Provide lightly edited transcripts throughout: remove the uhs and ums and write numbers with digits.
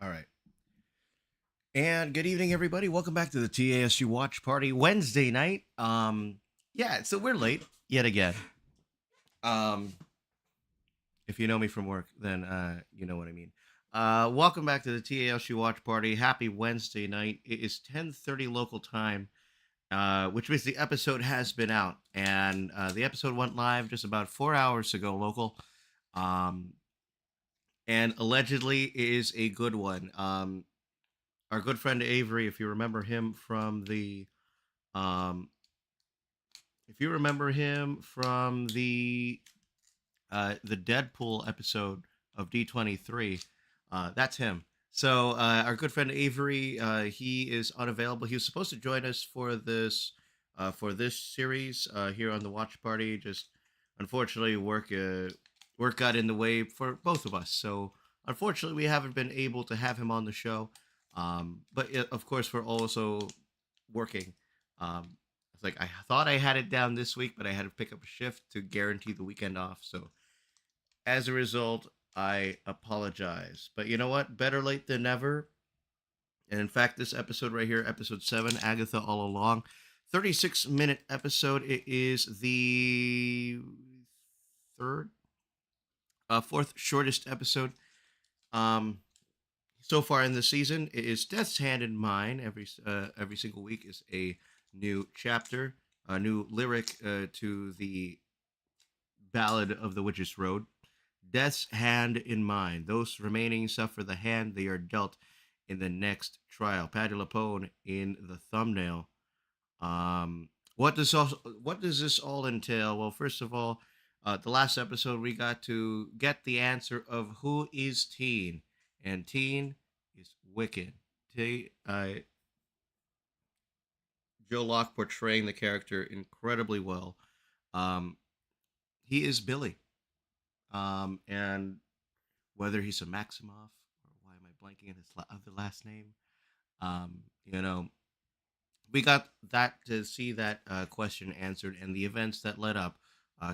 All right. And good evening, everybody. Welcome back to the TASG Watch Party Wednesday night. Yeah, so we're late yet again. Um, if you know me from work, then you know what I mean. Welcome back to the TASG Watch Party. Happy Wednesday night. It is 10:30 local time, which means the episode has been out, and the episode went live just about 4 hours ago local. Um, and allegedly is a good one. Our good friend Avery, if you remember him from um, the Deadpool episode of D23, that's him. So our good friend Avery, he is unavailable. He was supposed to join us for this series here on the Watch Party. Just unfortunately, work got in the way for both of us. So unfortunately, we haven't been able to have him on the show. But of course, we're also working. It's like I thought I had it down this week, but I had to pick up a shift to guarantee the weekend off. So as a result, I apologize. But you know what? Better late than never. And in fact, this episode right here, episode 7, Agatha All Along, 36-minute episode. It is the third, fourth shortest episode um, so far in the season. It is Death's Hand in Mine. Every single week is a new chapter, a new lyric to the Ballad of the Witch's Road. Death's hand in mind. Those remaining suffer the hand they are dealt in the next trial. Patty Lapone in the thumbnail. What does this all entail? Well, first of all, the last episode we got to get the answer of who is Teen, and Teen is Wicked. Joe Locke portraying the character incredibly well. Um, he is Billy, and whether he's a Maximoff or why am I blanking on his other last name? You know, we got that to see that question answered and the events that led up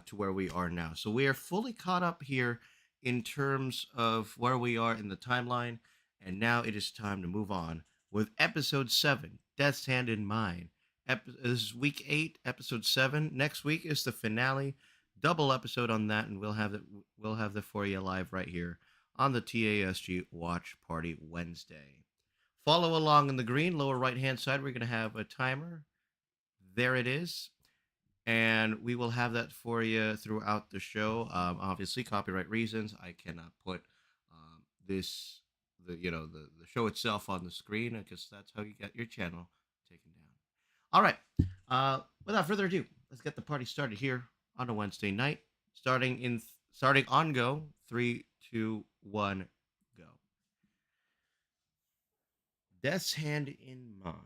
to where we are now. So we are fully caught up here in terms of where we are in the timeline, and now it is time to move on with episode 7, Death's Hand in Mine. This is week 8, episode 7. Next week is the finale, double episode on that, and we'll have the for you live right here on the TASG Watch Party Wednesday. Follow along in the green lower right hand side. We're going to have a timer. There it is. And we will have that for you throughout the show. Obviously, copyright reasons, I cannot put this, the show itself on the screen because that's how you get your channel taken down. All right. Without further ado, let's get the party started here on a Wednesday night. Starting on go. 3, 2, 1, go. Death's Hand in Mind.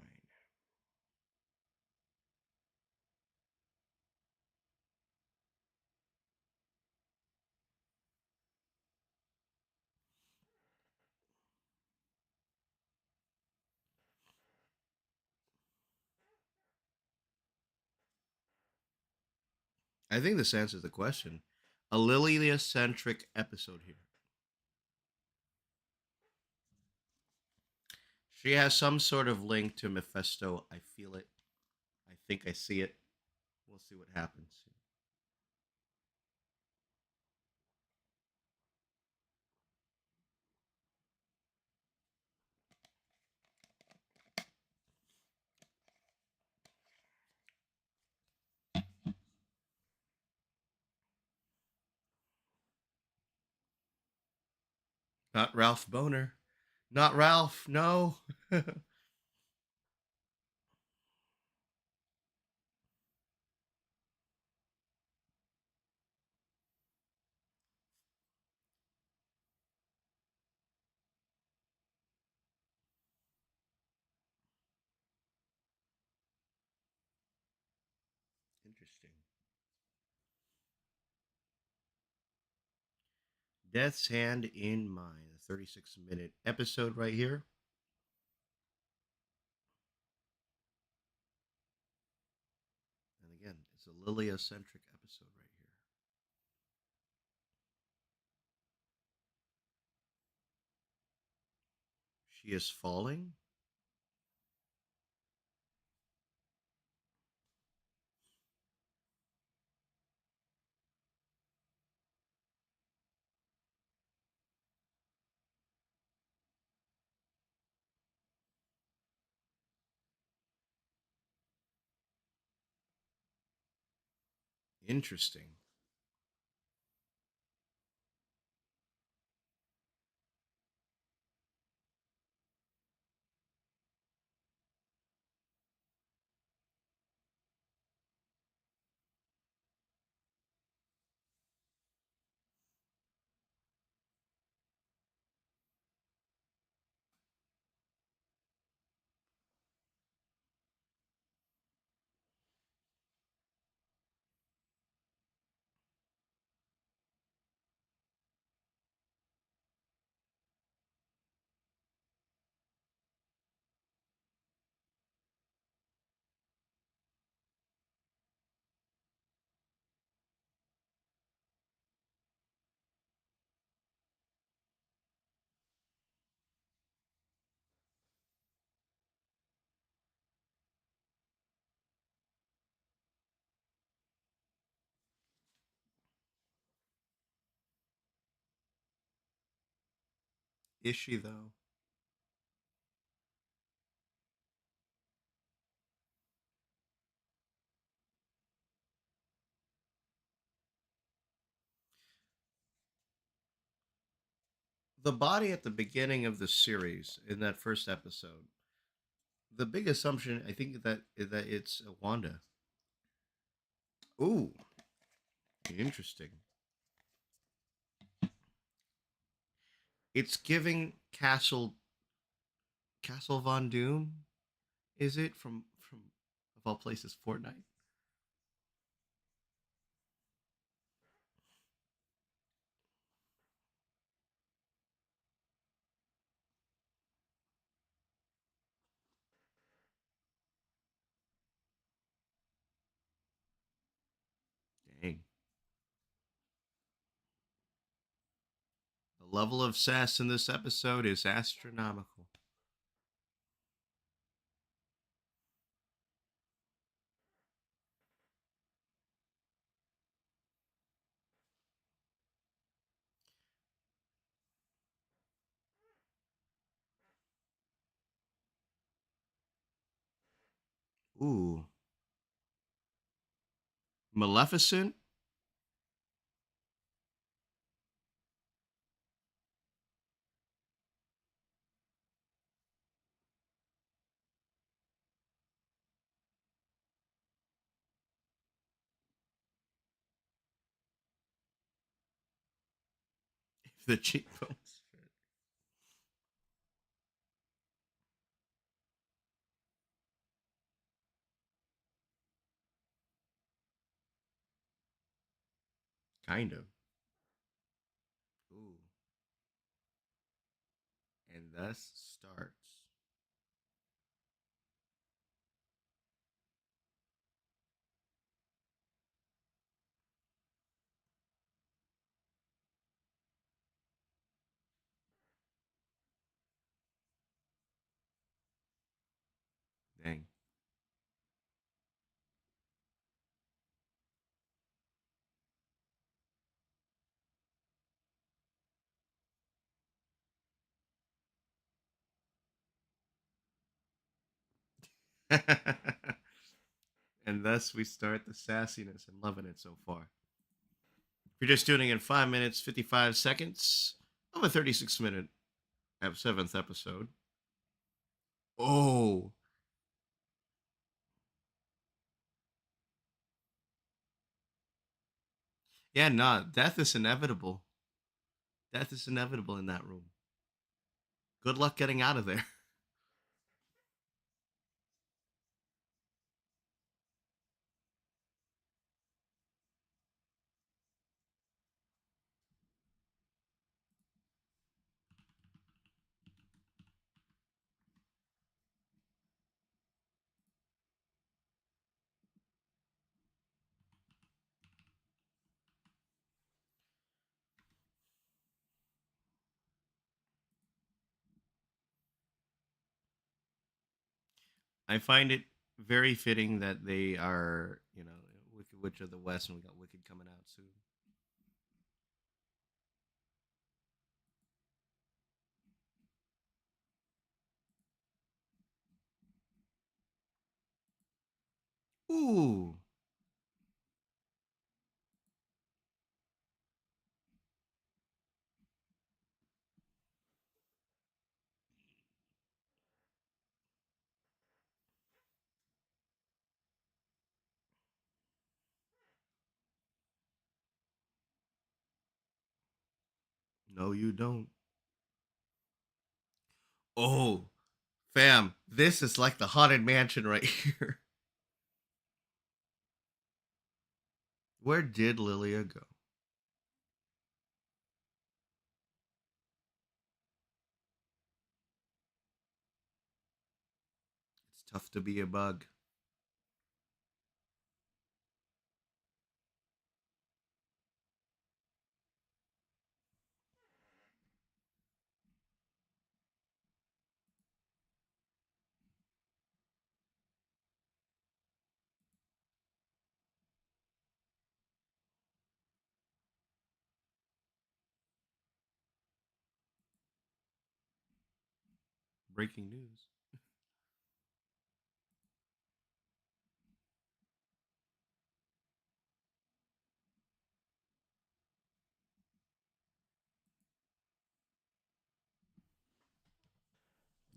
I think this answers the question. A Lilia-centric episode here. She has some sort of link to Mephisto. I feel it. I think I see it. We'll see what happens. Not Ralph Boner. Not Ralph. No. Interesting. Death's Hand in Mind. A 36-minute episode right here. And again, it's a Lilia-centric episode right here. She is falling. Interesting. Is she though? The body at the beginning of the series in that first episode. The big assumption, I think, that it's Wanda. Ooh, interesting. It's giving Castle Von Doom. Is it from of all places Fortnite? Dang. The level of sass in this episode is astronomical. Ooh, Maleficent. If the cheekbones fit. Kind of. Ooh, and thus starts. Dang. And thus we start the sassiness and loving it so far. If you're just tuning in, 5 minutes, 55 seconds of a 36-minute seventh episode. Oh, yeah, nah, death is inevitable. Death is inevitable in that room. Good luck getting out of there. I find it very fitting that they are, Wicked Witch of the West, and we got Wicked coming out soon. Ooh, no, you don't. Oh, fam, this is like the haunted mansion right here. Where did Lilia go? It's tough to be a bug. Breaking news.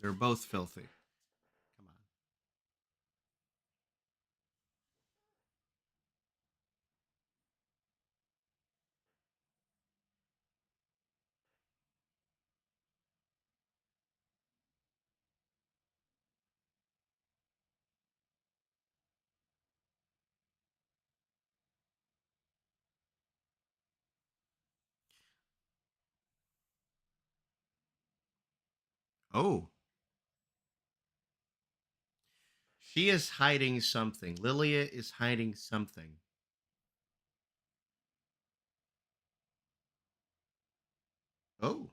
They're both filthy. Come on. Oh, she is hiding something. Lilia is hiding something. Oh,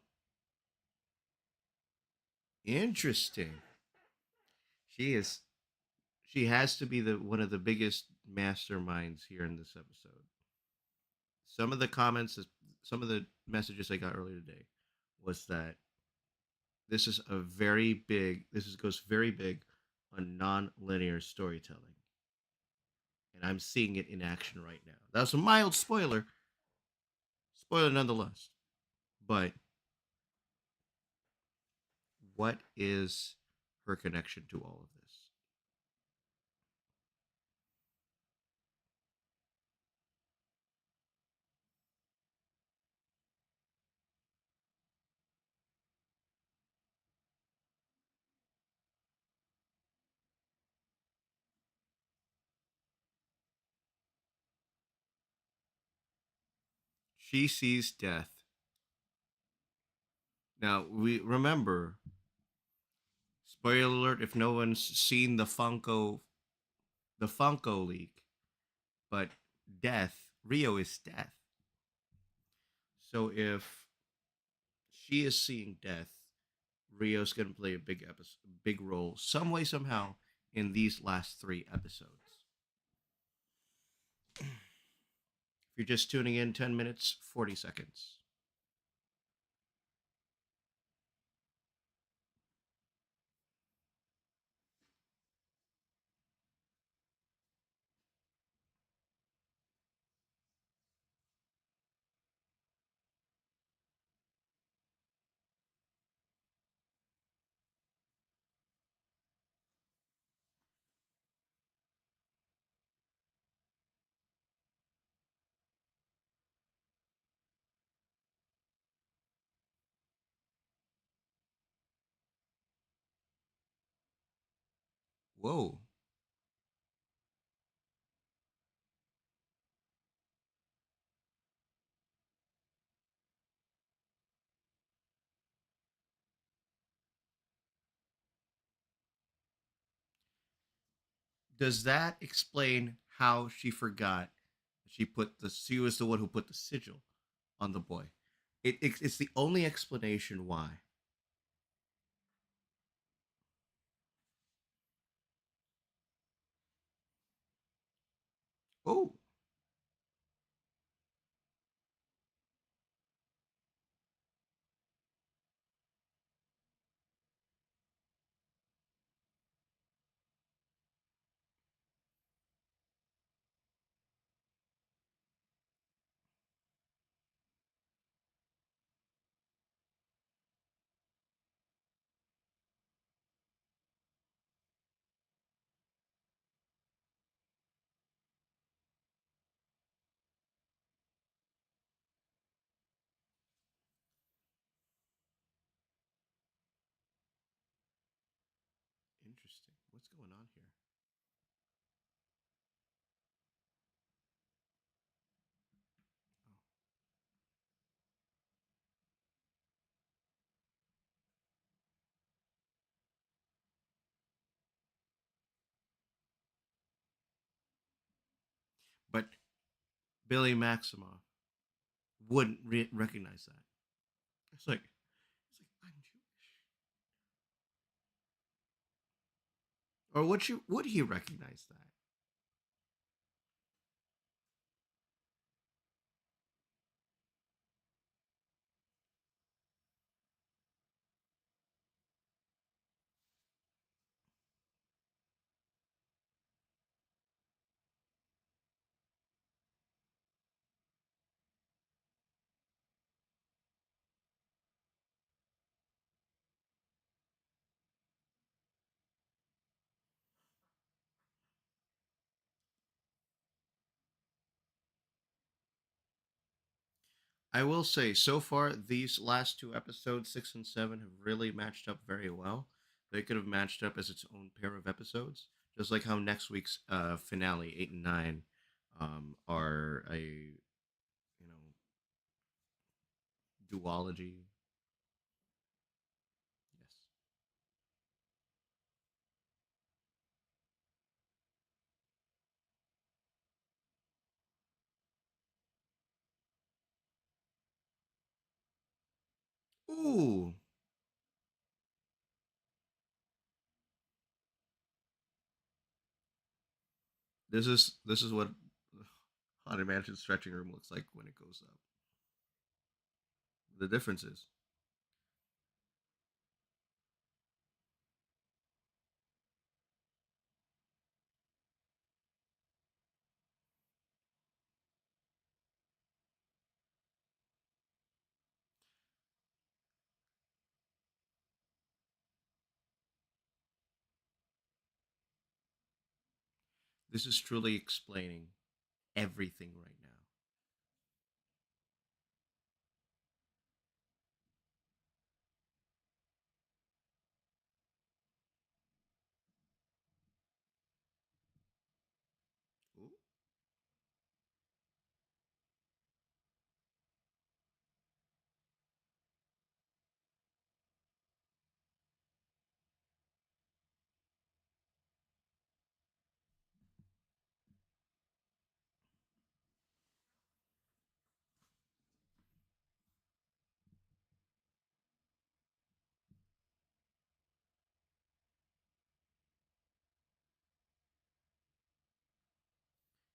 interesting. She is. She has to be the one of the biggest masterminds here in this episode. Some of the comments, some of the messages I got earlier today, was that this is a very big. This is goes very big on non-linear storytelling, and I'm seeing it in action right now. That's a mild spoiler nonetheless. But what is her connection to all of this? She sees death. Now we remember. Spoiler alert! If no one's seen the Funko leak, but death, Rio is death. So if she is seeing death, Rio's going to play a big role, some way, somehow, in these last three episodes. If you're just tuning in, 10 minutes, 40 seconds. Whoa! Does that explain how she forgot? She was the one who put the sigil on the boy. It's the only explanation why. Oh, interesting. What's going on here? Oh. But Billy Maximoff wouldn't recognize that. It's like I'm Jewish. Or would he recognize that? I will say, so far, these last two episodes, 6 and 7, have really matched up very well. They could have matched up as its own pair of episodes, just like how next week's finale, 8 and 9, are a duology. Yes. Ooh, this is what Haunted Mansion stretching room looks like when it goes up. The difference is this is truly explaining everything right now. Ooh,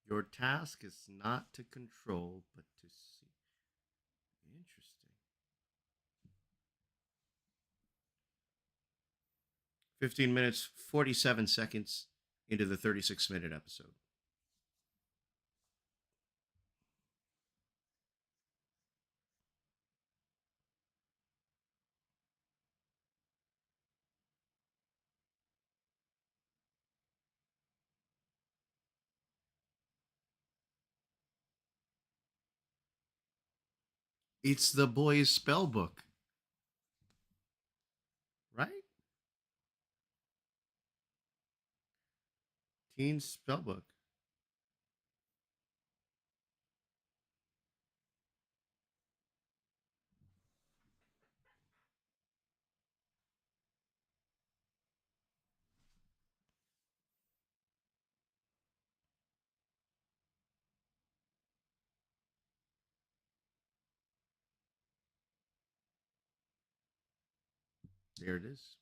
your task is not to control, but to see. Interesting. 15 minutes, 47 seconds into the 36-minute episode. It's the boys' spell book, right? Teen's spell book. There it is.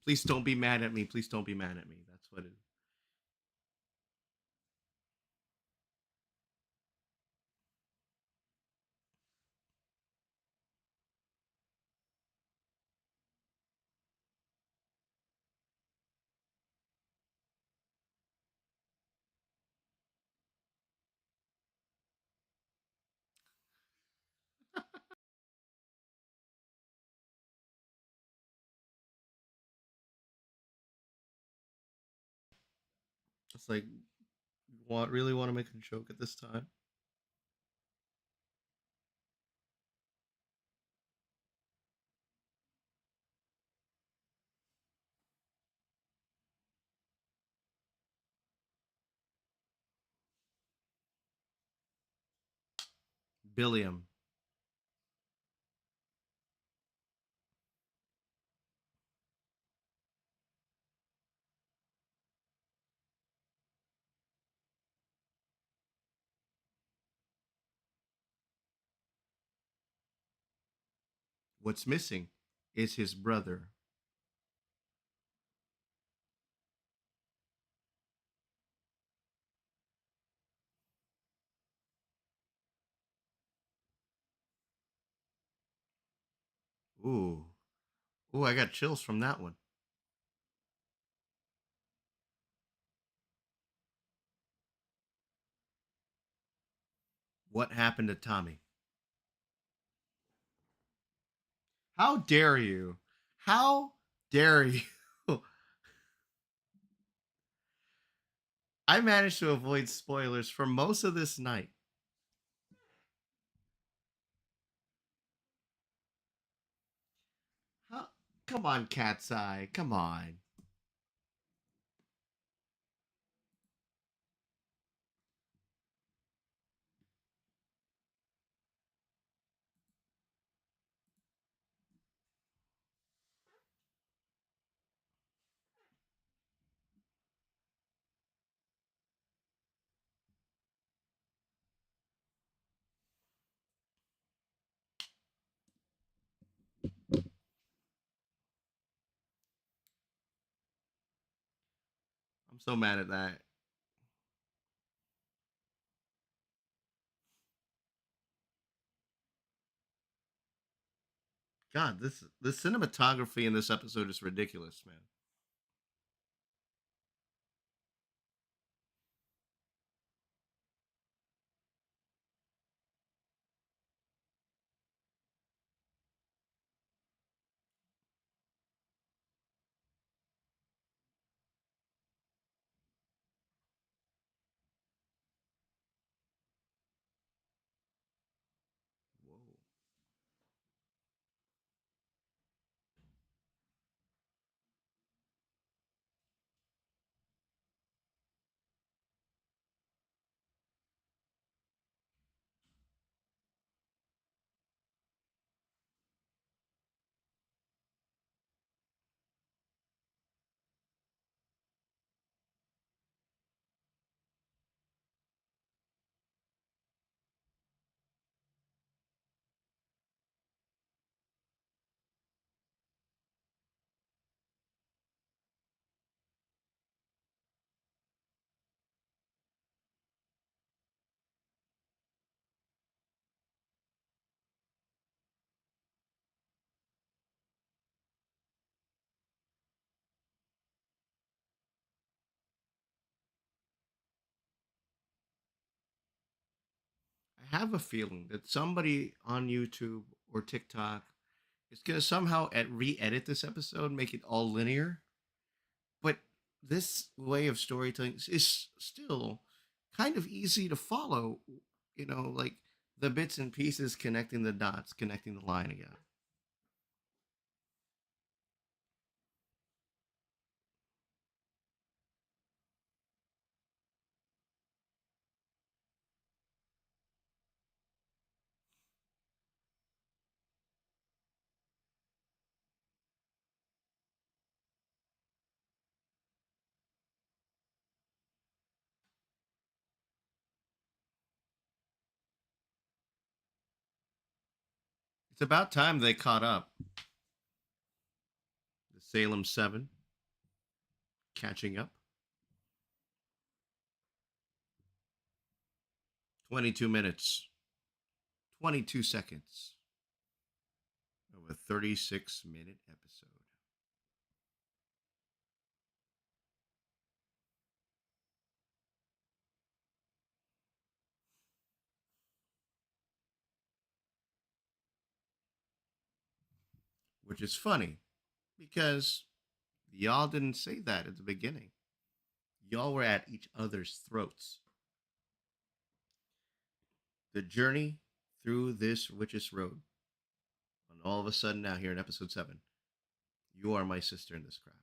Please don't be mad at me. Please don't be mad at me. That's what it is. It's like, really want to make a joke at this time? Billiam. What's missing is his brother. Ooh. Ooh, I got chills from that one. What happened to Tommy? How dare you? How dare you? I managed to avoid spoilers for most of this night. How? Come on, Cat's Eye. Come on. I'm so mad at that. God, this the cinematography in this episode is ridiculous, man. Whoa. I have a feeling that somebody on YouTube or TikTok is going to somehow re-edit this episode, make it all linear. But this way of storytelling is still kind of easy to follow. Like the bits and pieces connecting the dots, connecting the line again. It's about time they caught up. The Salem 7. Catching up. 22 minutes, 22 seconds of a 36-minute episode. Which is funny because y'all didn't say that at the beginning. Y'all were at each other's throats. The journey through this witch's road, and all of a sudden now here in episode 7, you are my sister in this craft.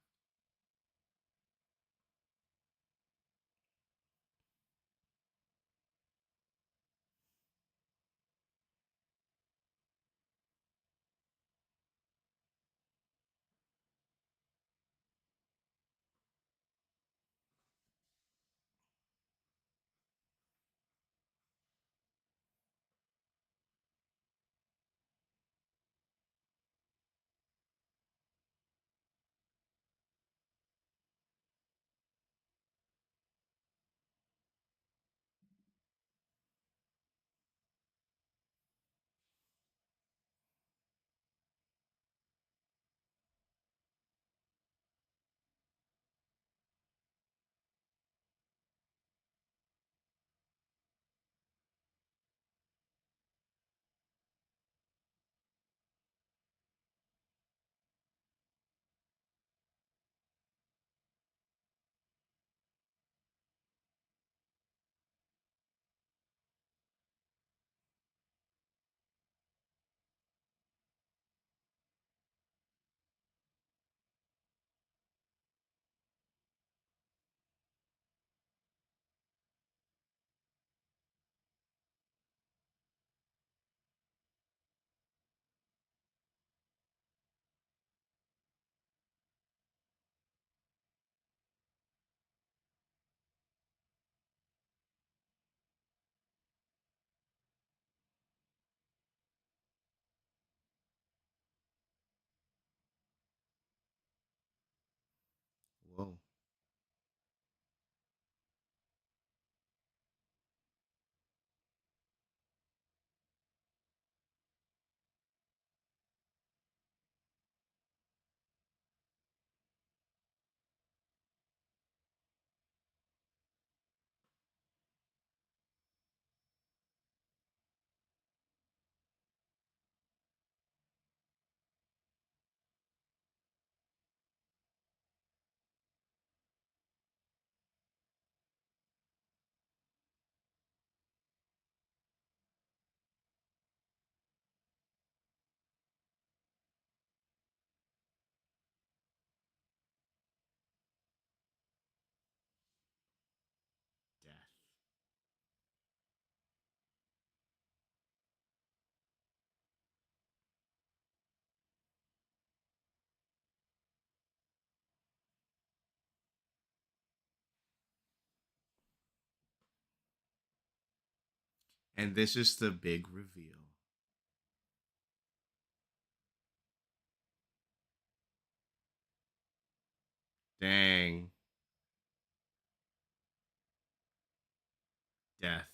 Whoa. Death. And this is the big reveal. Dang. Death.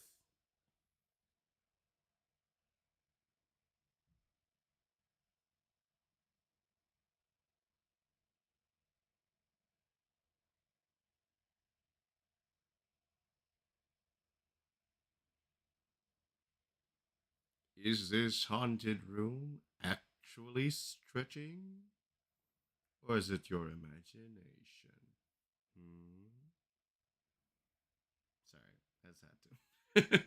Is this haunted room actually stretching? Or is it your imagination? Hmm. Sorry, that's had to. Damn.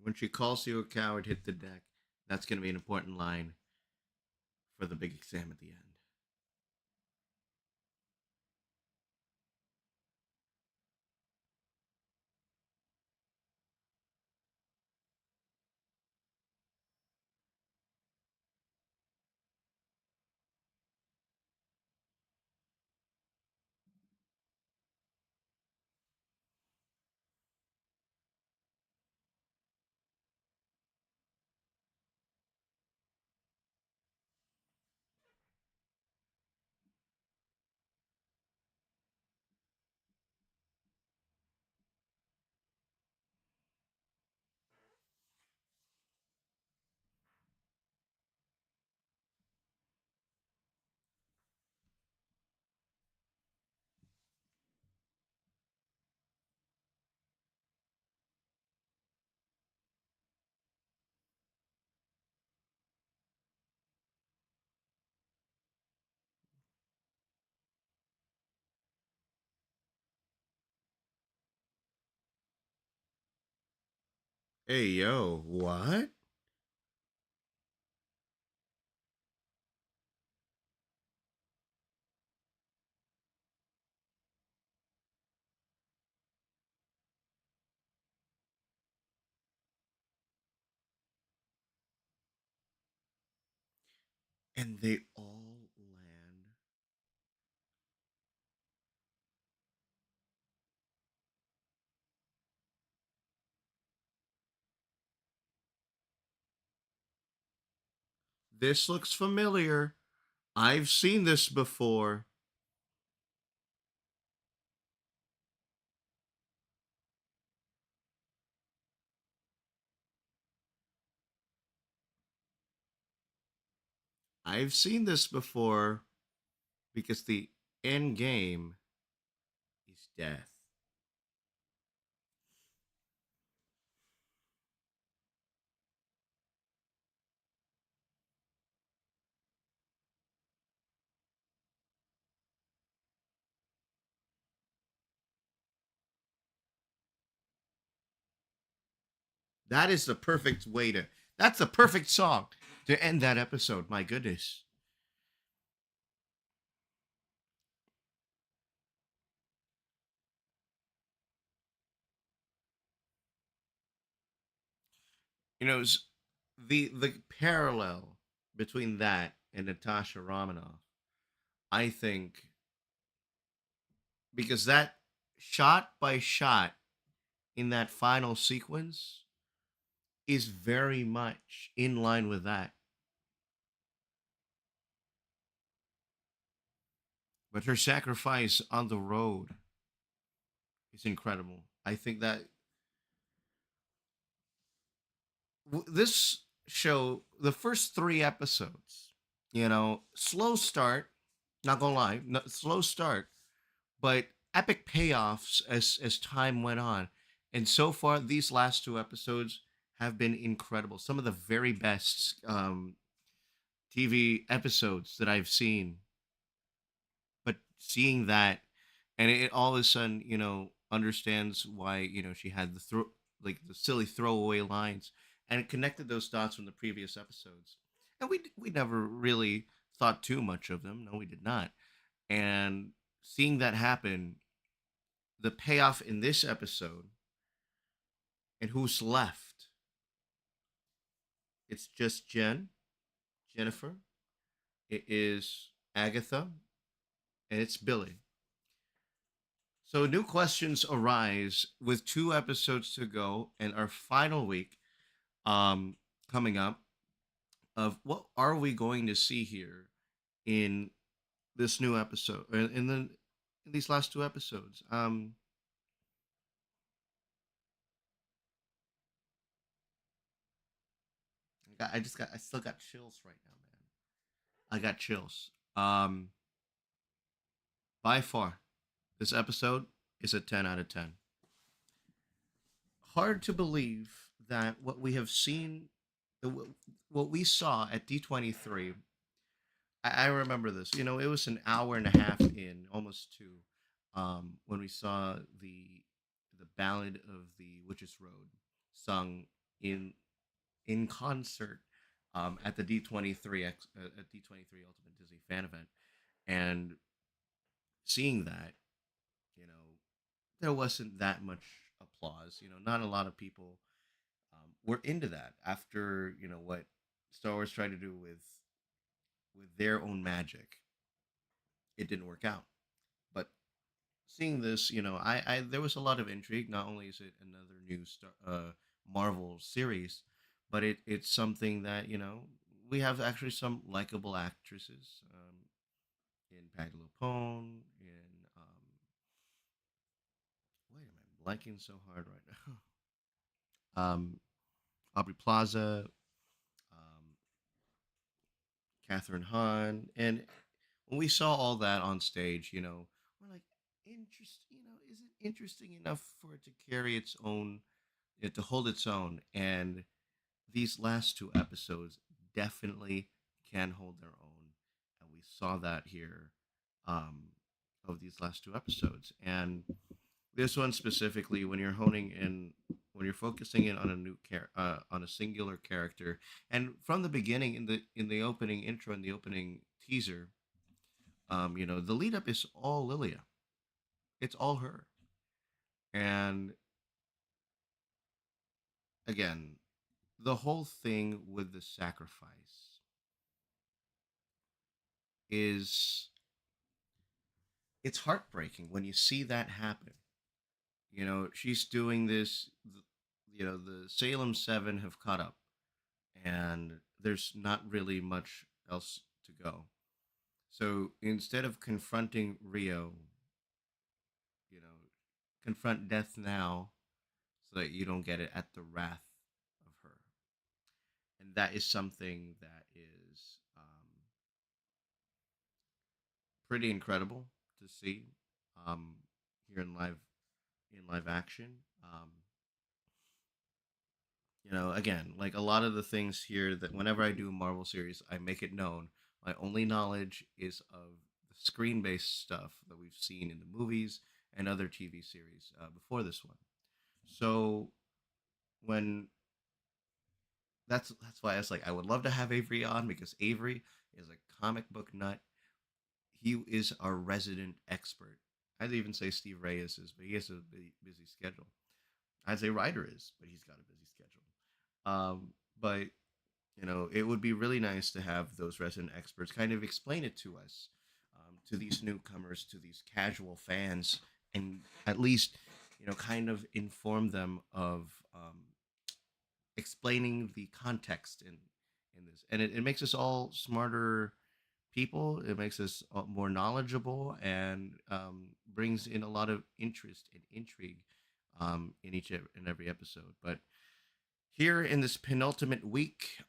When she calls you a coward, hit the deck. That's going to be an important line for the big exam at the end. Hey, yo, what? And they all land. This looks familiar. I've seen this before. I've seen this before because the end game is death. That is the perfect way to. That's the perfect song to end that episode. My goodness. You know, the parallel between that and Natasha Romanoff, I think, because that shot by shot in that final sequence is very much in line with that. But her sacrifice on the road is incredible. I think that this show, the first three episodes, slow start, not gonna lie, no, slow start, but epic payoffs as time went on. And so far, these last two episodes have been incredible. Some of the very best TV episodes that I've seen. But seeing that, and it all of a sudden, understands why she had like the silly throwaway lines, and it connected those dots from the previous episodes. And we never really thought too much of them. No, we did not. And seeing that happen, the payoff in this episode, and who's left? It's just Jennifer. It is Agatha, and it's Billy. So new questions arise with two episodes to go and our final week um coming up of what are we going to see here in this new episode in these last two episodes. I still got chills right now, man. I got chills. By far this episode is a 10 out of 10. Hard to believe that what we have seen, what we saw at D23, I remember this. It was an hour and a half in, almost two, when we saw the Ballad of the Witch's Road sung in in concert at the D23 Ultimate Disney Fan Event, and seeing that, you know, there wasn't that much applause. Not a lot of people were into that after what Star Wars tried to do with their own magic. It didn't work out, but seeing this, I there was a lot of intrigue. Not only is it another new Marvel series, but it's something that we have actually some likable actresses in Patti LuPone. In wait a minute, blanking so hard right now. Aubrey Plaza, um, Catherine Hahn, and when we saw all that on stage, we're like, is it interesting enough for it to carry its own, to hold its own? And these last two episodes definitely can hold their own, and we saw that here, um, of these last two episodes. And this one specifically, when you're focusing in on on a singular character, and from the beginning in the opening intro and the opening teaser, the lead up is all Lilia. It's all her. And again, the whole thing with the sacrifice is it's heartbreaking when you see that happen. She's doing this. The Salem Seven have caught up, and there's not really much else to go. So instead of confronting Rio, you know, confront death now so that you don't get it at the wrath of her. And that is something that is pretty incredible to see um, here in live action. Again, like a lot of the things here that whenever I do a Marvel series, I make it known my only knowledge is of the screen based stuff that we've seen in the movies and other TV series before this one. So when that's why I was like, I would love to have Avery on because Avery is a comic book nut. He is our resident expert. I'd even say Steve Reyes is, but he has a busy schedule. I'd say Ryder is, but he's got a busy schedule. But it would be really nice to have those resident experts kind of explain it to us, to these newcomers, to these casual fans, and at least kind of inform them of explaining the context in this, and it makes us all smarter people. It makes us more knowledgeable, and brings in a lot of interest and intrigue in each and every episode. But here in this penultimate week,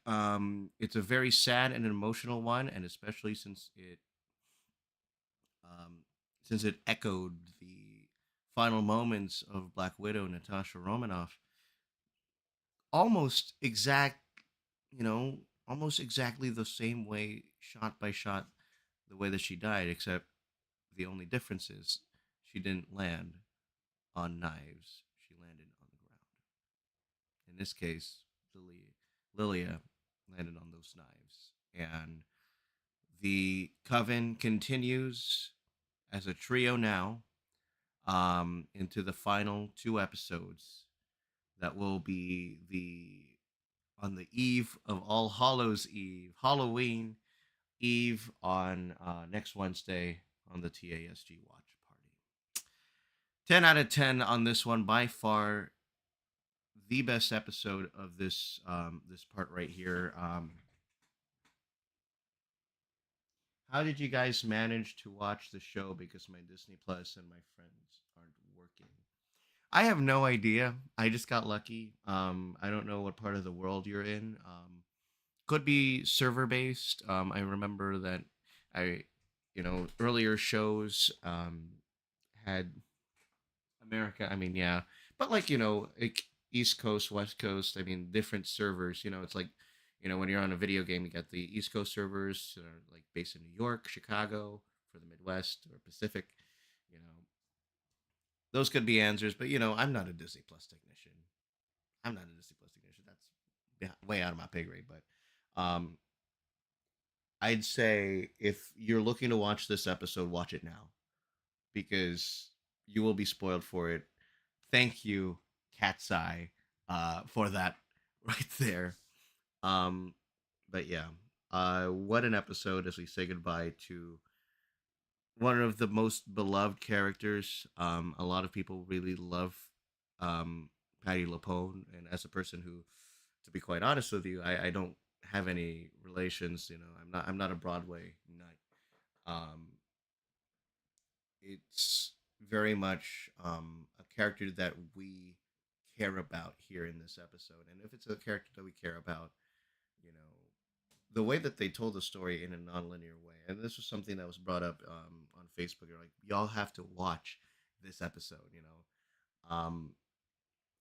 it's a very sad and emotional one, and especially um, since it echoed the final moments of Black Widow Natasha Romanoff, almost exact, you know, almost exactly the same way, shot by shot, the way that she died, except the only difference is she didn't land on knives; she landed on the ground. In this case, Lilia landed on those knives. And the coven continues as a trio now, into the final two episodes that will be the on the eve of All Hallows Eve, Halloween Eve, on next Wednesday on the TASG Watch Party. 10 out of 10 on this one. By far the best episode of this part right here. How did you guys manage to watch the show? Because my Disney Plus and my friends aren't working. I have no idea. I just got lucky. I don't know what part of the world you're in. Could be server based. I remember that I, earlier shows had America. I mean, yeah, but like like East Coast, West Coast. I mean, different servers. It's like when you're on a video game, you got the East Coast servers that are like based in New York, Chicago for the Midwest or Pacific. You know, those could be answers, but I'm not a Disney Plus technician. I'm not a Disney Plus technician. That's way out of my pay grade. But I'd say if you're looking to watch this episode, watch it now because you will be spoiled for it. Thank you, Cat's Eye, for that right there. Um, but yeah, what an episode as we say goodbye to one of the most beloved characters. A lot of people really love um, Patty LaPone, and as a person who, to be quite honest with you, I don't have any relations. You know, I'm not a Broadway nut. Um, it's very much a character that we care about here in this episode, and if it's a character that we care about, you know, the way that they told the story in a non-linear way, and this was something that was brought up on Facebook. They're like, y'all have to watch this episode.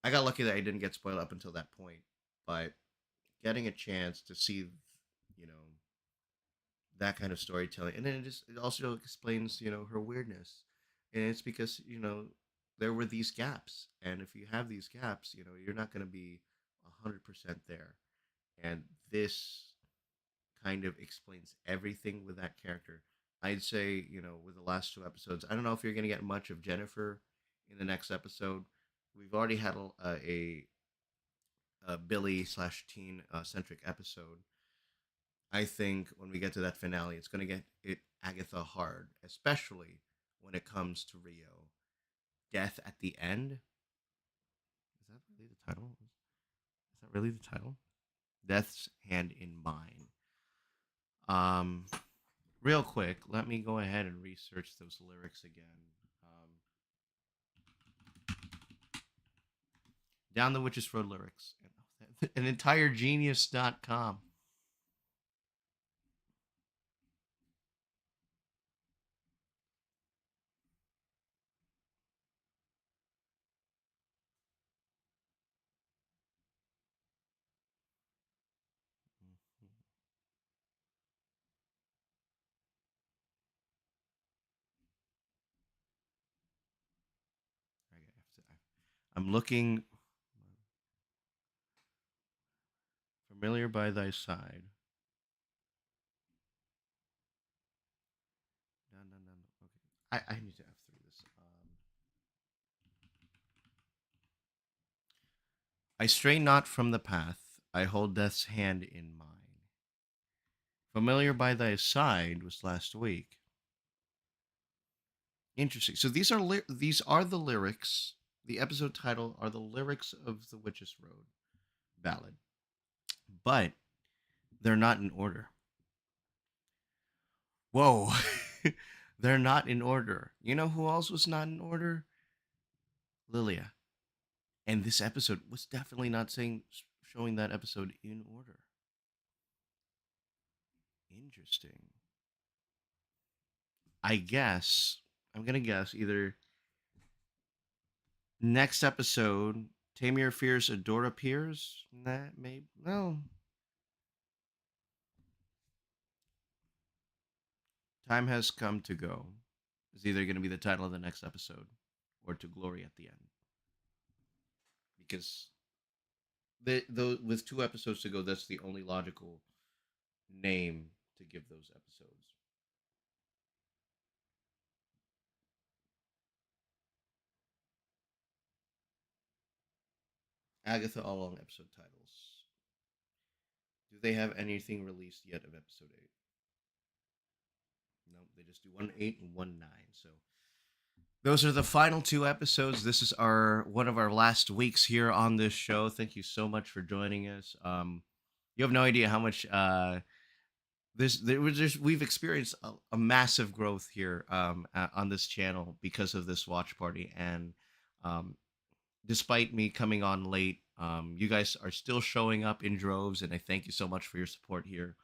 I got lucky that I didn't get spoiled up until that point, but getting a chance to see, you know, that kind of storytelling, and then it also explains, her weirdness, and it's because there were these gaps, and if you have these gaps, you're not going to be 100% there, and this kind of explains everything with that character. I'd say, with the last two episodes, I don't know if you're going to get much of Jennifer in the next episode. We've already had a Billy slash teen centric episode. I think when we get to that finale, it's going to get it Agatha hard, especially when it comes to Rio. Death at the end. Is that really the title? Is that really the title? Death's hand in mine. Um, Real quick, let me go ahead and research those lyrics again. Down the Witch's Road lyrics. An entire genius.com. I'm looking familiar by thy side. No, no, no, no. Okay. I need to F3 this. I stray not from the path. I hold death's hand in mine. Familiar by thy side was last week. Interesting. So these are the lyrics. The episode title are the lyrics of the Witch's Road ballad, but they're not in order. Whoa, they're not in order. You know who else was not in order? Lilia. And this episode was definitely not showing that episode in order. Interesting. I guess I'm gonna guess either next episode Tamir fears Adora appears. That may no. Time has come to go. Is either going to be the title of the next episode, or to glory at the end. Because with two episodes to go, that's the only logical name to give those episodes. Agatha All Along episode titles. Do they have anything released yet of episode 8? No, they just do 1-8 and 1-9. So those are the final two episodes. This is our one of our last weeks here on this show. Thank you so much for joining us. You have no idea how much we've experienced a massive growth here on this channel because of this watch party, and um, despite me coming on late, you guys are still showing up in droves, and I thank you so much for your support here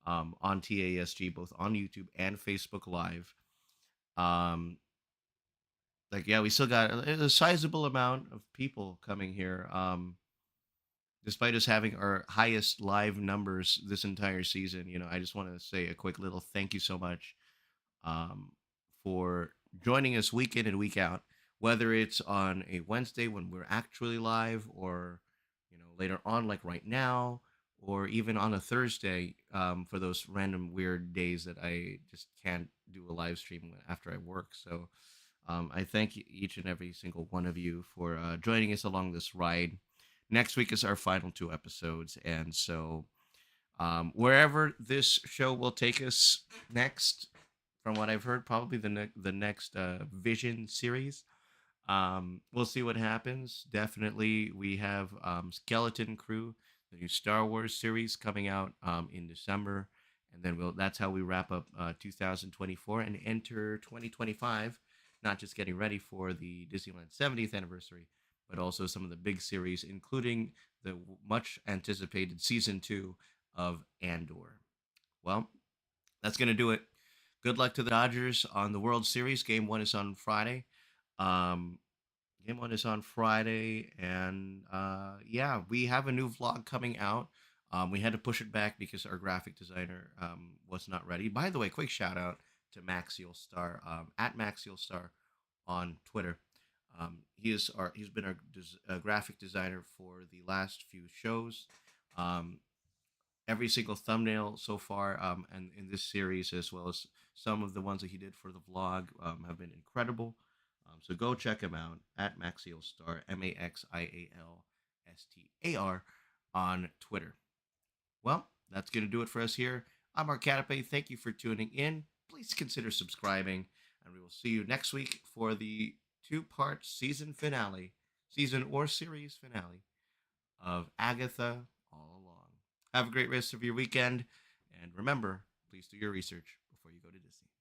on TASG, both on YouTube and Facebook Live. Um, like yeah, we still got a sizable amount of people coming here. Despite us having our highest live numbers this entire season, I just want to say a quick little thank you so much um, for joining us week in and week out, whether it's on a Wednesday when we're actually live, or later on, like right now, or even on a Thursday, for those random weird days that I just can't do a live stream after I work. So I thank each and every single one of you for joining us along this ride. Next week is our final two episodes, and so wherever this show will take us next, from what I've heard, probably the next Vision series. We'll see what happens. Definitely, we have Skeleton Crew, the new Star Wars series coming out in December, and then that's how we wrap up 2024 and enter 2025. Not just getting ready for the Disneyland 70th anniversary, but also some of the big series, including the much anticipated season 2 of Andor. Well, that's going to do it. Good luck to the Dodgers on the World Series. Game one is on Friday. Um, Game one is on Friday, and yeah, we have a new vlog coming out. We had to push it back because our graphic designer was not ready. By the way, quick shout out to Maxiel Star at Maxiel Star on Twitter. He's been our graphic designer for the last few shows. Um, every single thumbnail so far, and in this series, as well as some of the ones that he did for the vlog, have been incredible. So go check him out at Maxial Star, Maxialstar, on Twitter. Well, that's going to do it for us here. I'm Mark Catape. Thank you for tuning in. Please consider subscribing, and we will see you next week for the two-part season or series finale of Agatha All Along. Have a great rest of your weekend, and remember, please do your research before you go to Disney.